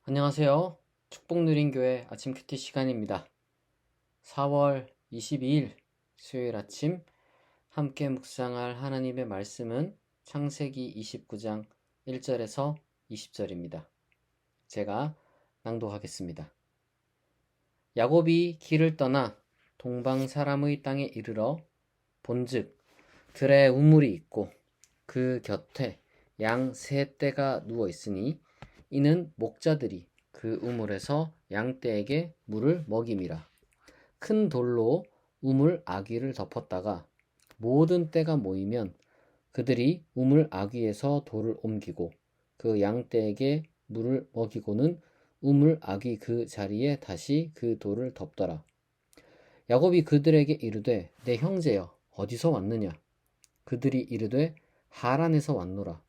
안녕하세요. 축복누린교회 아침 큐티 시간입니다. 4월 22일 수요일 아침 함께 묵상할 하나님의 말씀은 창세기 29장 1절에서 20절입니다. 제가 낭독하겠습니다. 야곱이 길을 떠나 동방 사람의 땅에 이르러 본즉 들에 우물이 있고 그 곁에 양 세 떼가 누워 있으니 이는 목자들이 그 우물에서 양떼에게 물을 먹임이라. 큰 돌로 우물 아귀를 덮었다가 모든 떼가 모이면 그들이 우물 아귀에서 돌을 옮기고 그 양떼에게 물을 먹이고는 우물 아귀 그 자리에 다시 그 돌을 덮더라. 야곱이 그들에게 이르되 내 형제여 어디서 왔느냐? 그들이 이르되 하란에서 왔노라.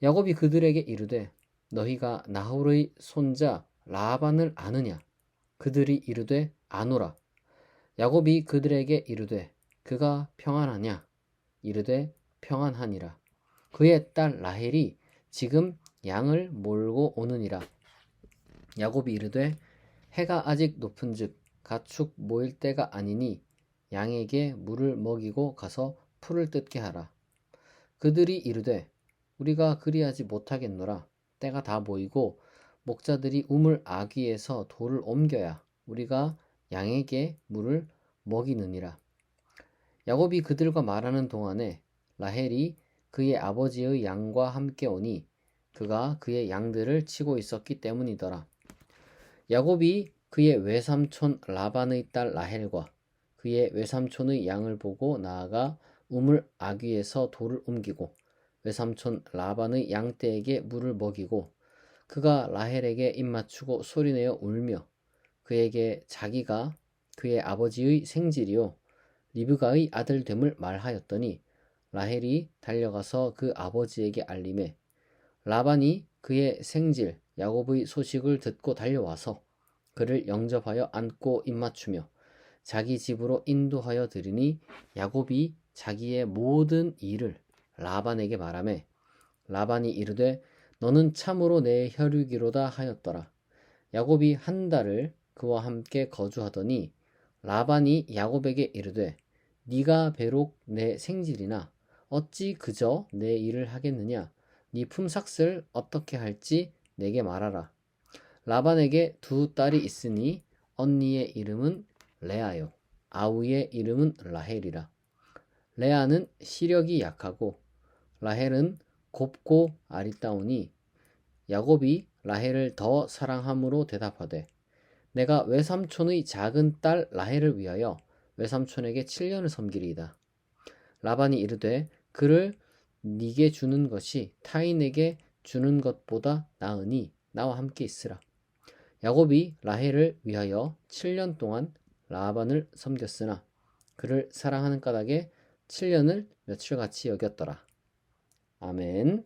야곱이 그들에게 이르되 너희가 나홀의 손자 라반을 아느냐? 그들이 이르되 아노라. 야곱이 그들에게 이르되 그가 평안하냐? 이르되 평안하니라. 그의 딸 라헬이 지금 양을 몰고 오느니라. 야곱이 이르되 해가 아직 높은즉 가축 모일 때가 아니니 양에게 물을 먹이고 가서 풀을 뜯게 하라. 그들이 이르되 우리가 그리하지 못하겠노라. 때가 다 모이고 목자들이 우물 아귀에서 돌을 옮겨야 우리가 양에게 물을 먹이느니라. 야곱이 그들과 말하는 동안에 라헬이 그의 아버지의 양과 함께 오니 그가 그의 양들을 치고 있었기 때문이더라. 야곱이 그의 외삼촌 라반의 딸 라헬과 그의 외삼촌의 양을 보고 나아가 우물 아귀에서 돌을 옮기고 외삼촌 라반의 양떼에게 물을 먹이고 그가 라헬에게 입맞추고 소리내어 울며 그에게 자기가 그의 아버지의 생질이요 리브가의 아들됨을 말하였더니 라헬이 달려가서 그 아버지에게 알림해 라반이 그의 생질 야곱의 소식을 듣고 달려와서 그를 영접하여 안고 입맞추며 자기 집으로 인도하여 들이니 야곱이 자기의 모든 일을 라반에게 말하매 라반이 이르되 너는 참으로 내 혈육이로다 하였더라. 야곱이 한 달을 그와 함께 거주하더니 라반이 야곱에게 이르되 네가 배록 내 생질이나 어찌 그저 내 일을 하겠느냐? 네 품삯을 어떻게 할지 내게 말하라. 라반에게 두 딸이 있으니 언니의 이름은 레아요 아우의 이름은 라헬이라. 레아는 시력이 약하고 라헬은 곱고 아리따우니 야곱이 라헬을 더 사랑함으로 대답하되 내가 외삼촌의 작은 딸 라헬을 위하여 외삼촌에게 7년을 섬기리이다. 라반이 이르되 그를 네게 주는 것이 타인에게 주는 것보다 나으니 나와 함께 있으라. 야곱이 라헬을 위하여 7년 동안 라반을 섬겼으나 그를 사랑하는 까닭에 7년을 며칠같이 여겼더라. 아멘.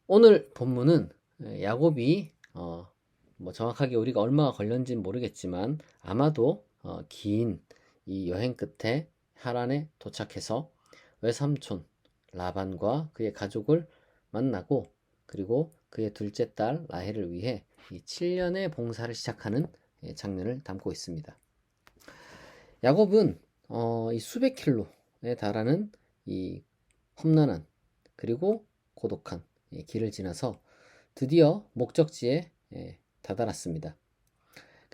오늘 본문은 야곱이 정확하게 우리가 얼마가 걸렸는지는 모르겠지만 아마도 긴 이 여행 끝에 하란에 도착해서 외삼촌 라반과 그의 가족을 만나고 그리고 그의 둘째 딸 라헬을 위해 이 7년의 봉사를 시작하는 장면을 담고 있습니다. 야곱은 이 수백 킬로에 달하는 이 험난한 그리고 고독한 길을 지나서 드디어 목적지에 다다랐습니다.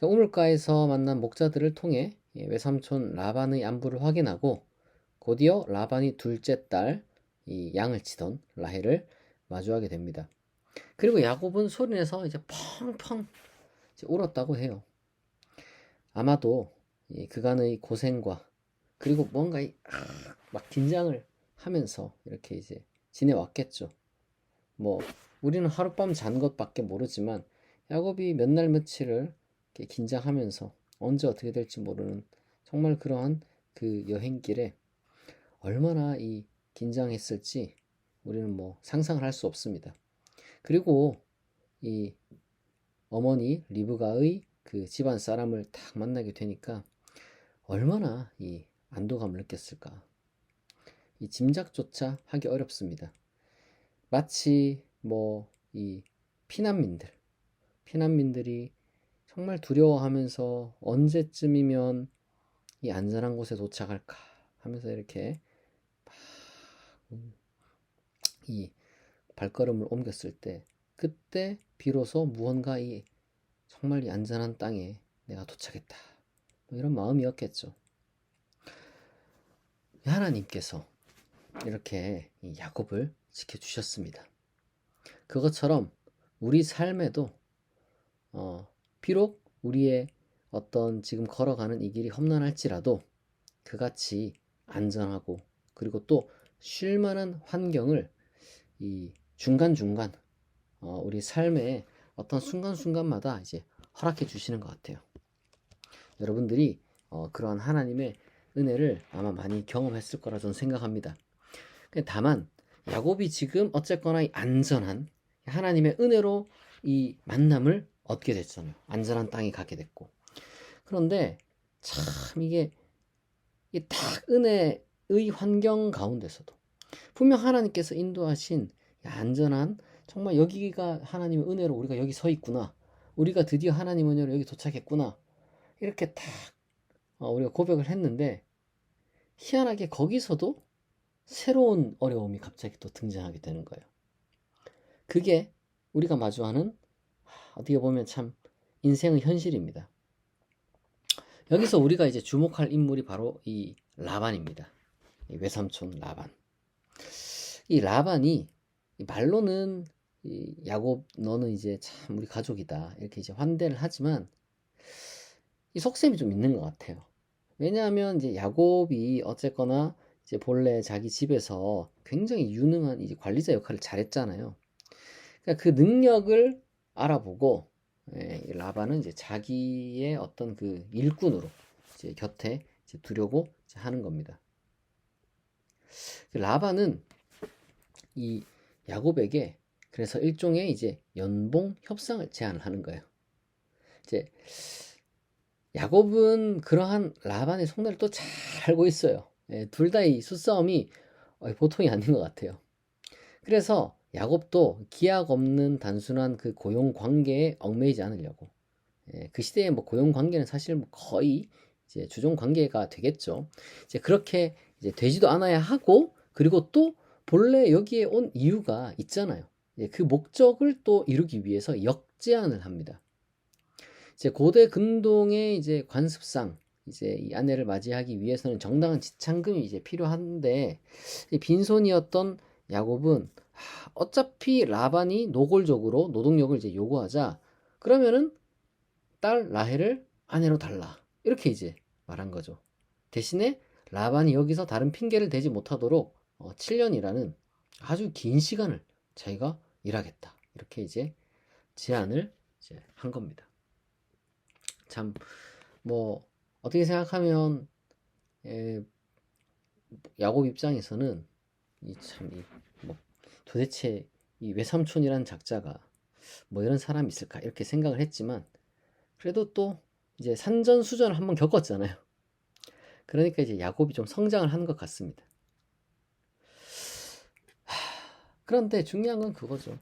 우물가에서 만난 목자들을 통해 외삼촌 라반의 안부를 확인하고 곧이어 라반이 둘째 딸 이 양을 치던 라헬을 마주하게 됩니다. 그리고 야곱은 소리내서 이제 펑펑 울었다고 해요. 아마도 그간의 고생과 그리고 뭔가 막 긴장을 하면서 이렇게 이제 지내왔겠죠. 우리는 하룻밤 잔 것밖에 모르지만 야곱이 몇 날 며칠을 이렇게 긴장하면서 언제 어떻게 될지 모르는 정말 그러한 그 여행길에 얼마나 이 긴장했을지 우리는 상상을 할 수 없습니다. 그리고 이 어머니 리브가의 그 집안 사람을 딱 만나게 되니까 얼마나 이 안도감을 느꼈을까. 이 짐작조차 하기 어렵습니다. 마치 이 피난민들이 정말 두려워하면서 언제쯤이면 이 안전한 곳에 도착할까 하면서 이렇게 이 발걸음을 옮겼을 때, 그때 비로소 무언가 이 정말 이 안전한 땅에 내가 도착했다, 뭐 이런 마음이었겠죠. 하나님께서 이렇게 이 야곱을 지켜주셨습니다. 그것처럼 우리 삶에도 비록 우리의 어떤 지금 걸어가는 이 길이 험난할지라도 그같이 안전하고 그리고 또 쉴만한 환경을 이 중간중간 우리 삶의 어떤 순간순간마다 이제 허락해 주시는 것 같아요. 여러분들이 그러한 하나님의 은혜를 아마 많이 경험했을 거라 저는 생각합니다. 다만 야곱이 지금 어쨌거나 이 안전한 하나님의 은혜로 이 만남을 얻게 됐잖아요. 안전한 땅에 가게 됐고. 그런데 참 이게 딱 은혜의 환경 가운데서도 분명 하나님께서 인도하신 안전한, 정말 여기가 하나님의 은혜로 우리가 여기 서 있구나, 우리가 드디어 하나님의 은혜로 여기 도착했구나, 이렇게 딱 우리가 고백을 했는데 희한하게 거기서도 새로운 어려움이 갑자기 또 등장하게 되는 거예요. 그게 우리가 마주하는 어떻게 보면 참 인생의 현실입니다. 여기서 우리가 이제 주목할 인물이 바로 이 라반입니다. 이 외삼촌 라반. 이 라반이 말로는 이 야곱 너는 이제 참 우리 가족이다 이렇게 이제 환대를 하지만 이 속셈이 좀 있는 것 같아요. 왜냐하면 이제 야곱이 어쨌거나 이제 본래 자기 집에서 굉장히 유능한 이제 관리자 역할을 잘했잖아요. 그러니까 그 능력을 알아보고 라반은 이제 자기의 어떤 그 일꾼으로 이제 곁에 이제 두려고 이제 하는 겁니다. 라반은 이 야곱에게 그래서 일종의 이제 연봉 협상을 제안을 하는 거예요. 이제 야곱은 그러한 라반의 속내를 또 잘 알고 있어요. 둘 다 이 수싸움이 보통이 아닌 것 같아요. 그래서 야곱도 기약 없는 단순한 그 고용 관계에 얽매이지 않으려고, 그 시대의 뭐 고용 관계는 사실 뭐 거의 이제 주종 관계가 되겠죠. 이제 그렇게 이제 되지도 않아야 하고, 그리고 또 본래 여기에 온 이유가 있잖아요. 그 목적을 또 이루기 위해서 역제안을 합니다. 이제 고대 근동의 이제 관습상 이제 이 아내를 맞이하기 위해서는 정당한 지참금이 이제 필요한데, 빈손이었던 야곱은 어차피 라반이 노골적으로 노동력을 이제 요구하자 그러면은 딸 라헬을 아내로 달라 이렇게 이제 말한 거죠. 대신에 라반이 여기서 다른 핑계를 대지 못하도록 7년이라는 아주 긴 시간을 자기가 일하겠다 이렇게 이제 제안을 이제 한 겁니다. 참 뭐 어떻게 생각하면 야곱 입장에서는 뭐 도대체 이 외삼촌이라는 작자가 뭐 이런 사람이 있을까 이렇게 생각을 했지만, 그래도 또 이제 산전수전을 한번 겪었잖아요. 그러니까 이제 야곱이 좀 성장을 하는 것 같습니다. 그런데 중요한 건 그거죠.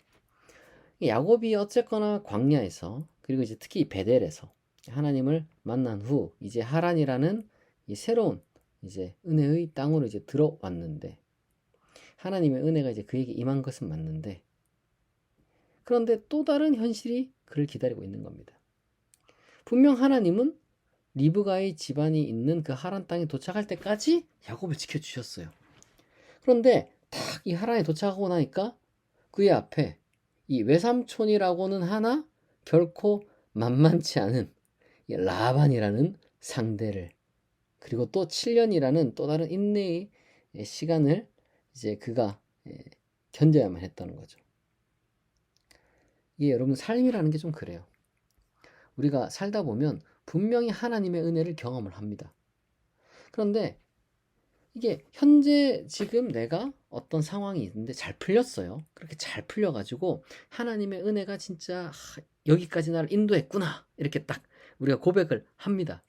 야곱이 어쨌거나 광야에서, 그리고 이제 특히 베델에서 하나님을 만난 후 이제 하란이라는 이 새로운 이제 은혜의 땅으로 이제 들어왔는데, 하나님의 은혜가 이제 그에게 임한 것은 맞는데, 그런데 또 다른 현실이 그를 기다리고 있는 겁니다. 분명 하나님은 리브가의 집안이 있는 그 하란 땅에 도착할 때까지 야곱을 지켜주셨어요. 그런데 딱 이 하란에 도착하고 나니까 그의 앞에 이 외삼촌이라고는 하나 결코 만만치 않은 이 라반이라는 상대를, 그리고 또 7년이라는 또 다른 인내의 시간을 이제 그가 견뎌야만 했다는 거죠. 이게 여러분 삶이라는 게 좀 그래요. 우리가 살다 보면 분명히 하나님의 은혜를 경험을 합니다. 그런데 이게 현재 지금 내가 어떤 상황이 있는데 잘 풀렸어요. 그렇게 잘 풀려가지고 하나님의 은혜가 진짜 여기까지 나를 인도했구나 이렇게 딱 우리가 고백을 합니다.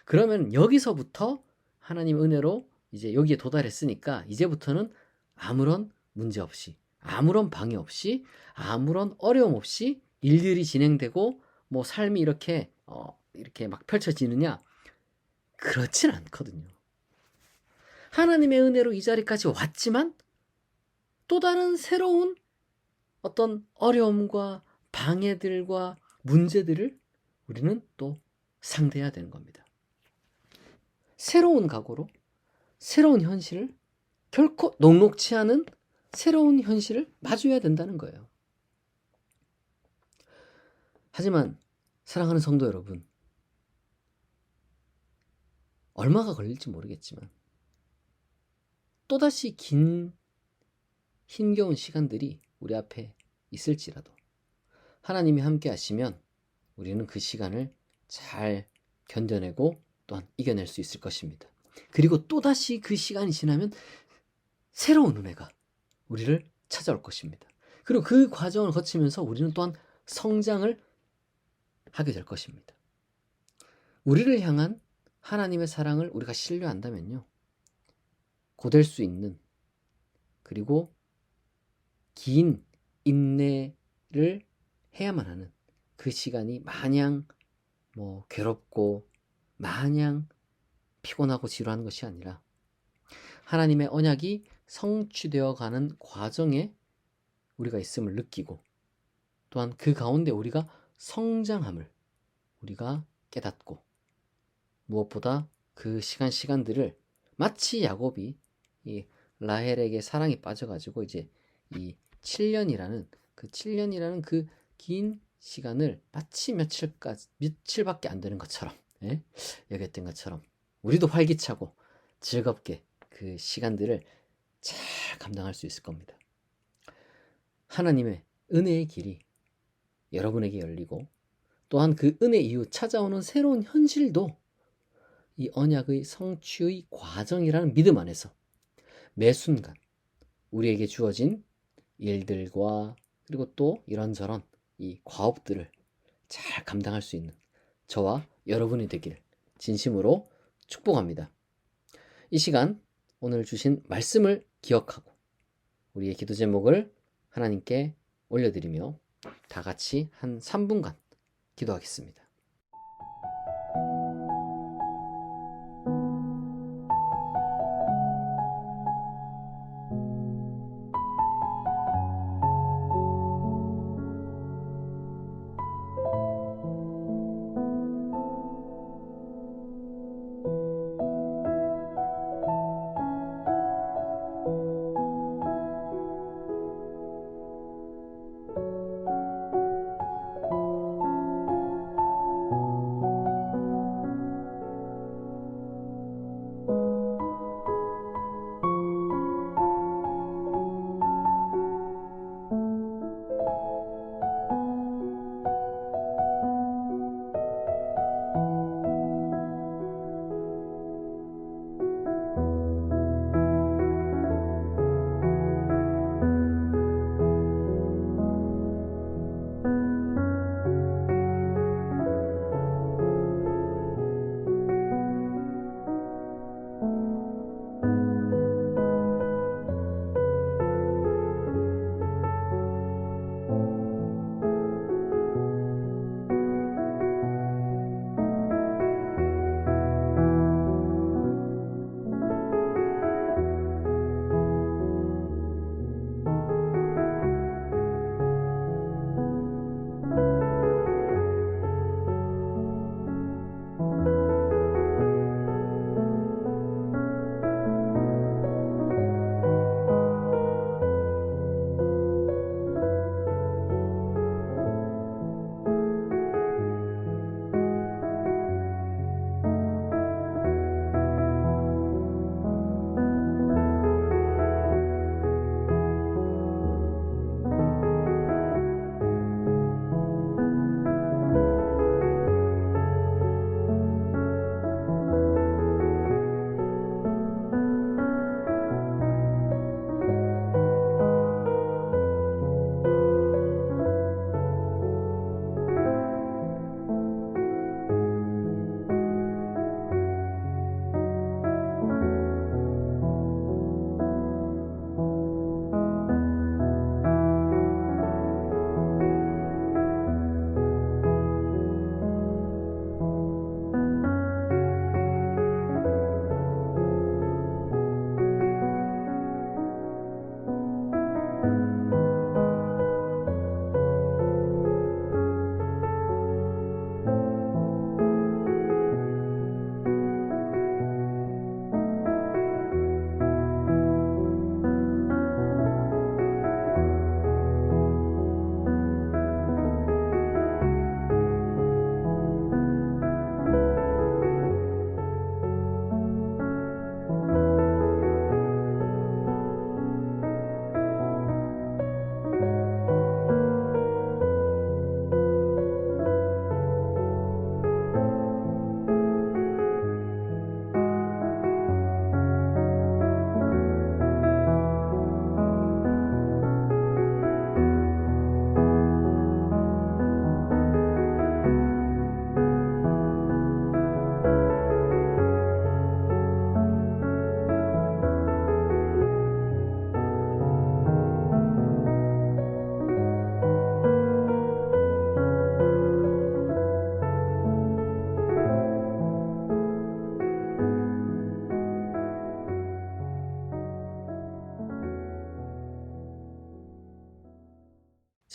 그러면 여기서부터 하나님의 은혜로 이제 여기에 도달했으니까 이제부터는 아무런 문제 없이 아무런 방해 없이, 아무런 어려움 없이 일들이 진행되고 뭐 삶이 이렇게 막 펼쳐지느냐? 그렇진 않거든요. 하나님의 은혜로 이 자리까지 왔지만 또 다른 새로운 어떤 어려움과 방해들과 문제들을 우리는 또 상대해야 되는 겁니다. 새로운 각오로 새로운 현실을, 결코 녹록치 않은 새로운 현실을 마주해야 된다는 거예요. 하지만 사랑하는 성도 여러분, 얼마가 걸릴지 모르겠지만 또다시 긴 힘겨운 시간들이 우리 앞에 있을지라도 하나님이 함께 하시면 우리는 그 시간을 잘 견뎌내고 또한 이겨낼 수 있을 것입니다. 그리고 또다시 그 시간이 지나면 새로운 은혜가 우리를 찾아올 것입니다. 그리고 그 과정을 거치면서 우리는 또한 성장을 하게 될 것입니다. 우리를 향한 하나님의 사랑을 우리가 신뢰한다면요, 고될 수 있는, 그리고 긴 인내를 해야만 하는 그 시간이 마냥 괴롭고 마냥 피곤하고 지루한 것이 아니라 하나님의 언약이 성취되어 가는 과정에 우리가 있음을 느끼고 또한 그 가운데 우리가 성장함을 우리가 깨닫고, 무엇보다 그 시간들을 마치 야곱이 이 라헬에게 사랑이 빠져가지고 이제 이 7년이라는 그 긴 시간을 마치 며칠밖에 안 되는 것처럼 여겼던 것처럼 우리도 활기차고 즐겁게 그 시간들을 잘 감당할 수 있을 겁니다. 하나님의 은혜의 길이 여러분에게 열리고 또한 그 은혜 이후 찾아오는 새로운 현실도 이 언약의 성취의 과정이라는 믿음 안에서 매 순간 우리에게 주어진 일들과 그리고 또 이런저런 이 과업들을 잘 감당할 수 있는 저와 여러분이 되길 진심으로 축복합니다. 이 시간 오늘 주신 말씀을 기억하고 우리의 기도 제목을 하나님께 올려드리며 다 같이 한 3분간 기도하겠습니다.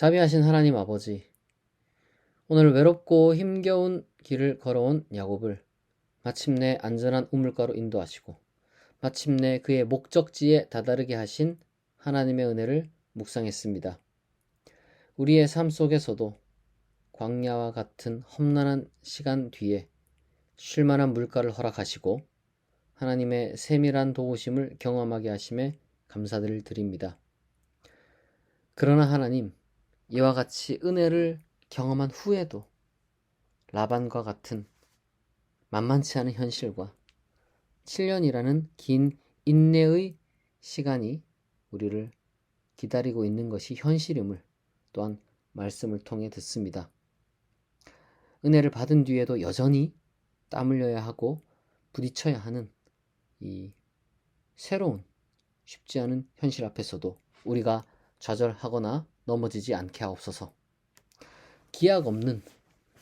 자비하신 하나님 아버지, 오늘 외롭고 힘겨운 길을 걸어온 야곱을 마침내 안전한 우물가로 인도하시고 마침내 그의 목적지에 다다르게 하신 하나님의 은혜를 묵상했습니다. 우리의 삶 속에서도 광야와 같은 험난한 시간 뒤에 쉴만한 물가를 허락하시고 하나님의 세밀한 도우심을 경험하게 하심에 감사를 드립니다. 그러나 하나님, 이와 같이 은혜를 경험한 후에도 라반과 같은 만만치 않은 현실과 7년이라는 긴 인내의 시간이 우리를 기다리고 있는 것이 현실임을 또한 말씀을 통해 듣습니다. 은혜를 받은 뒤에도 여전히 땀 흘려야 하고 부딪혀야 하는 이 새로운 쉽지 않은 현실 앞에서도 우리가 좌절하거나 넘어지지 않게 하옵소서. 기약 없는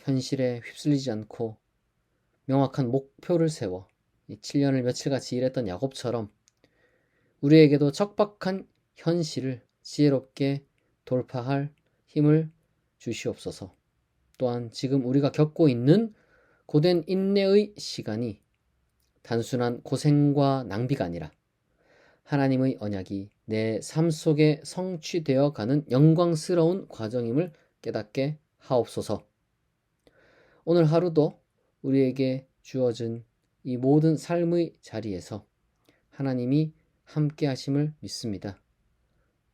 현실에 휩쓸리지 않고 명확한 목표를 세워 이 7년을 며칠같이 일했던 야곱처럼 우리에게도 척박한 현실을 지혜롭게 돌파할 힘을 주시옵소서. 또한 지금 우리가 겪고 있는 고된 인내의 시간이 단순한 고생과 낭비가 아니라 하나님의 언약이 내 삶 속에 성취되어 가는 영광스러운 과정임을 깨닫게 하옵소서. 오늘 하루도 우리에게 주어진 이 모든 삶의 자리에서 하나님이 함께 하심을 믿습니다.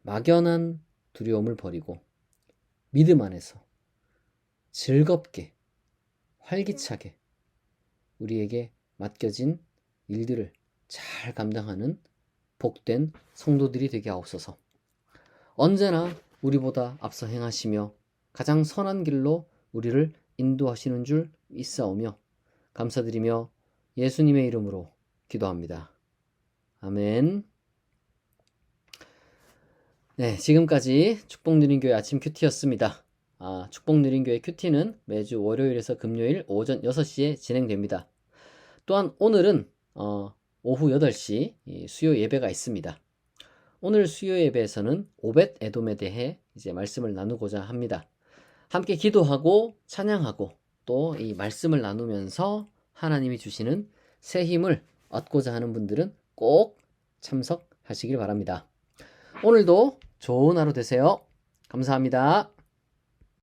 막연한 두려움을 버리고 믿음 안에서 즐겁게 활기차게 우리에게 맡겨진 일들을 잘 감당하는 복된 성도들이 되게 하옵소서. 언제나 우리보다 앞서 행하시며 가장 선한 길로 우리를 인도하시는 줄 믿사오며 감사드리며 예수님의 이름으로 기도합니다. 아멘. 네, 지금까지 축복누린교회 아침 큐티였습니다. 축복누린교회 큐티는 매주 월요일에서 금요일 오전 6시에 진행됩니다. 또한 오늘은 오후 8시 수요 예배가 있습니다. 오늘 수요 예배에서는 오벳 에돔에 대해 이제 말씀을 나누고자 합니다. 함께 기도하고 찬양하고 또 이 말씀을 나누면서 하나님이 주시는 새 힘을 얻고자 하는 분들은 꼭 참석하시길 바랍니다. 오늘도 좋은 하루 되세요. 감사합니다.